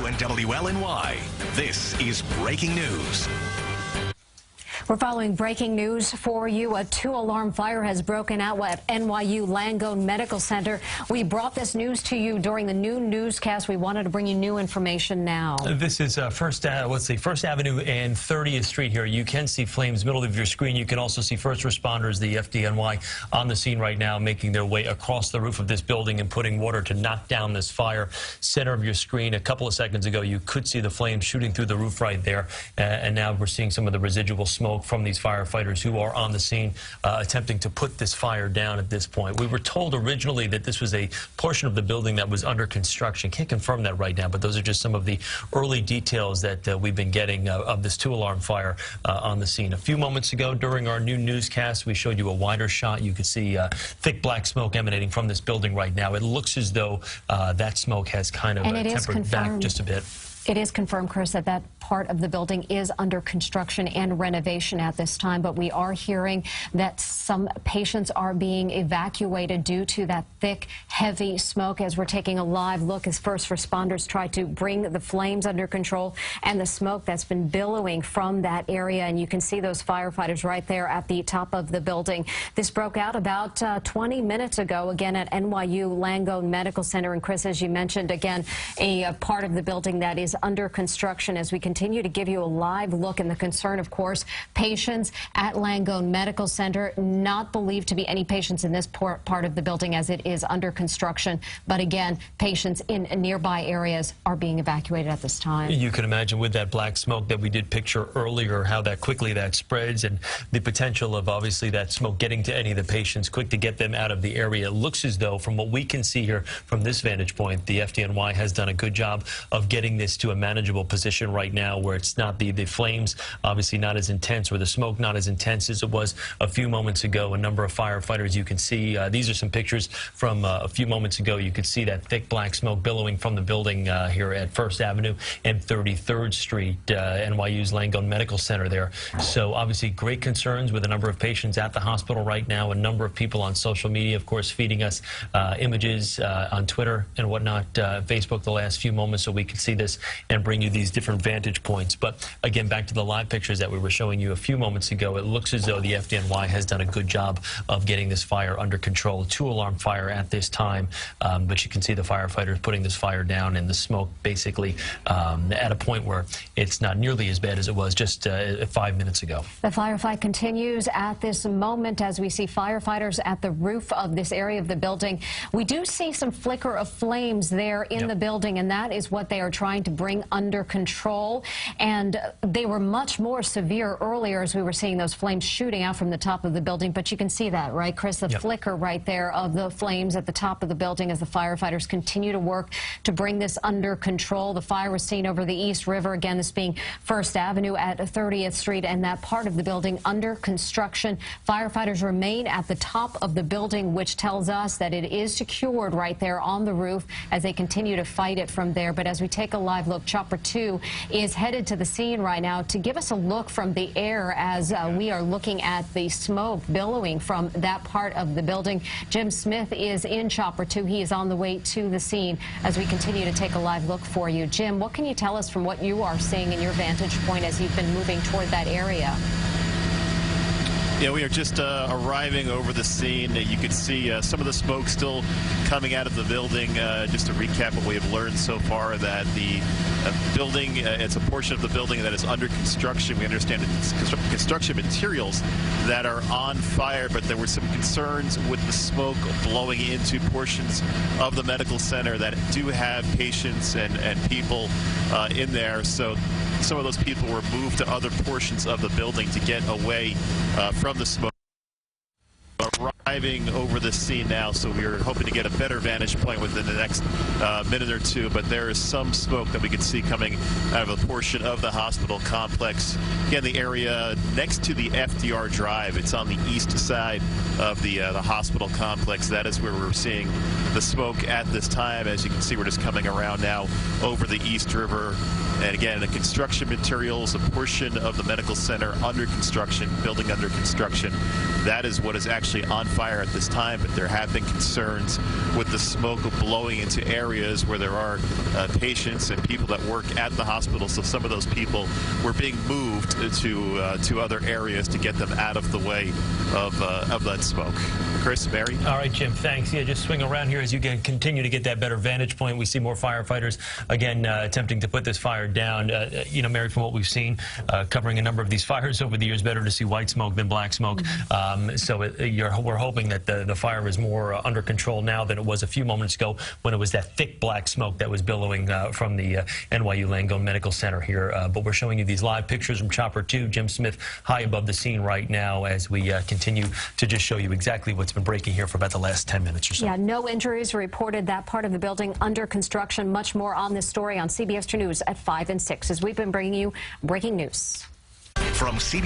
NYU and WLNY. This is Breaking News. We're following breaking news for you. A 2-alarm fire has broken out at NYU Langone Medical Center. We brought this news to you during the noon newscast. We wanted to bring you new information now. This is First Avenue and 30th Street here. You can see flames middle of your screen. You can also see first responders, the FDNY, on the scene right now, making their way across the roof of this building and putting water to knock down this fire. Center of your screen, a couple of seconds ago, you could see the flames shooting through the roof right there. And now we're seeing some of the residual smoke from these firefighters who are on the scene attempting to put this fire down at this point. We were told originally that this was a portion of the building that was under construction. Can't confirm that right now, but those are just some of the early details that we've been getting of this 2-alarm fire on the scene. A few moments ago during our new newscast, we showed you a wider shot. You could see thick black smoke emanating from this building right now. It looks as though that smoke has kind of tempered back just a bit. It is confirmed, Chris, that that part of the building is under construction and renovation at this time, but we are hearing that some patients are being evacuated due to that thick, heavy smoke. As we're taking a live look as first responders try to bring the flames under control and the smoke that's been billowing from that area. And you can see those firefighters right there at the top of the building. This broke out about 20 minutes ago, again, at NYU Langone Medical Center. And Chris, as you mentioned, again, a part of the building that is under construction. As we continue to give you a live look, and the concern, of course, patients at Langone Medical Center, not believed to be any patients in this part of the building as it is under construction. But again, patients in nearby areas are being evacuated at this time. You can imagine with that black smoke that we did picture earlier, how that quickly that spreads, and the potential of obviously that smoke getting to any of the patients, quick to get them out of the area. It looks as though, from what we can see here from this vantage point, the FDNY has done a good job of getting this to a manageable position right now, where it's not the flames obviously not as intense, or the smoke not as intense as it was a few moments ago. A number of firefighters, you can see, these are some pictures from a few moments ago. You could see that thick black smoke billowing from the building here at First Avenue and 33rd Street, NYU's Langone Medical Center there. So obviously great concerns with a number of patients at the hospital right now. A number of people on social media, of course, feeding us images on Twitter and whatnot, Facebook the last few moments, so we could see this and bring you these different vantage points. But again, back to the live pictures that we were showing you a few moments ago, it looks as though the FDNY has done a good job of getting this fire under control. A 2-alarm fire at this time, but you can see the firefighters putting this fire down, and the smoke basically at a point where it's not nearly as bad as it was just 5 minutes ago. The firefight continues at this moment as we see firefighters at the roof of this area of the building. We do see some flicker of flames there in the building, and that is what they are trying to bring under control. And they were much more severe earlier as we were seeing those flames shooting out from the top of the building. But you can see that, right, Chris? The flicker right there of the flames at the top of the building as the firefighters continue to work to bring this under control. The fire was seen over the East River, again, this being First Avenue at 30th Street, and that part of the building under construction. Firefighters remain at the top of the building, which tells us that it is secured right there on the roof as they continue to fight it from there. But as we take a live look, Chopper 2 is headed to the scene right now to give us a look from the air as we are looking at the smoke billowing from that part of the building. Jim Smith is in Chopper 2. He is on the way to the scene as we continue to take a live look for you. Jim, what can you tell us from what you are seeing in your vantage point as you've been moving toward that area? Yeah, we are just arriving over the scene. You can see some of the smoke still coming out of the building. Just to recap what we have learned so far, that the building, it's a portion of the building that is under construction. We understand it's construction materials that are on fire, but there were some concerns with the smoke blowing into portions of the medical center that do have patients and people in there. So some of those people were moved to other portions of the building to get away from the smoke. Arriving over the scene now, so we're hoping to get a better vantage point within the next minute or two, but there is some smoke that we can see coming out of a portion of the hospital complex. Again, the area next to the FDR Drive, it's on the east side of the hospital complex. That is where we're seeing the smoke at this time. As you can see, we're just coming around now over the East River And again, the construction materials, a portion of the medical center under construction, building under construction, that is what is actually on fire at this time. But there have been concerns with the smoke blowing into areas where there are patients and people that work at the hospital. So some of those people were being moved to other areas to get them out of the way of that smoke. Chris, Mary? All right, Jim, thanks. Yeah, just swing around here as you continue to get that better vantage point. We see more firefighters, again, attempting to put this fire down. You know, Mary, from what we've seen, covering a number of these fires over the years, better to see white smoke than black smoke. We're hoping that the fire is more under control now than it was a few moments ago when it was that thick black smoke that was billowing from the NYU Langone Medical Center here. But we're showing you these live pictures from Chopper 2. Jim Smith high above the scene right now as we continue to just show you exactly what's been breaking here for about the last 10 minutes or so. Yeah, no injuries reported. That part of the building under construction. Much more on this story on CBS 2 News at 5 and 6 as we've been bringing you breaking news. From CBS